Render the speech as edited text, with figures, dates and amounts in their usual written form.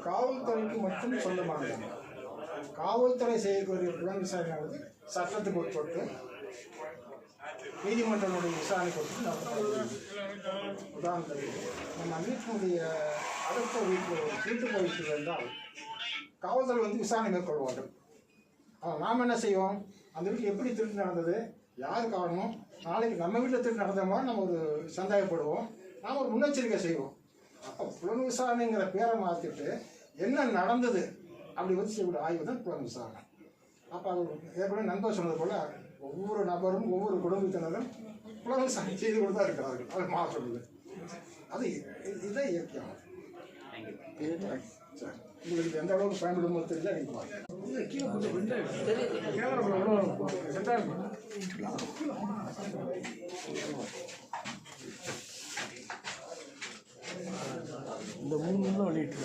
காவல்துறைக்கு மட்டும் சொந்தமானது. காவல்துறை செய்யக்கூடிய புலன் விசாரணையானது சட்டத்துக்கு உட்பட்டு நீதிமன்றனுடைய விசாரணைக்கு உட்பட்டு நடத்தப்படுகிறது. உதாரணத்துக்கு நம்ம வீட்டினுடைய அடுத்த வீட்டில் ஒரு திருட்டு போயிட்டு இருந்தால் காவல்துறை விசாரணை மேற்கொள்ள வேண்டும். நாம் என்ன செய்வோம், அந்த வீட்டில் எப்படி திருட்டு நடந்தது, யார் காரணம், நாளைக்கு நம்ம வீட்டில் திருட்டு நடந்த மாதிரி நம்ம ஒரு சந்தேகப்படுவோம், நாம் ஒரு முன்னெச்சரிக்கை செய்வோம். அப்போ புலன் விசாரணைங்கிற பேரை மாற்றிட்டு என்ன நடந்தது அப்படி செய்யக்கூடிய ஆய்வு தான் புலன் விசாரணை. அப்போ அது ஏற்கனவே நண்பர் சொன்னது போல் ஒவ்வொரு நபரும் ஒவ்வொரு குடும்பத்தினரும் புலன் விசாரணை செய்து கொண்டு தான் இருக்கிறார்கள். அது மாற்றுறது அது இதுதான் இயற்கையானது. சார் உங்களுக்கு எந்த அளவுக்கு பயன்படும் தெரியல. நீங்கள் கீழே இந்த 3 வெளியிட்டு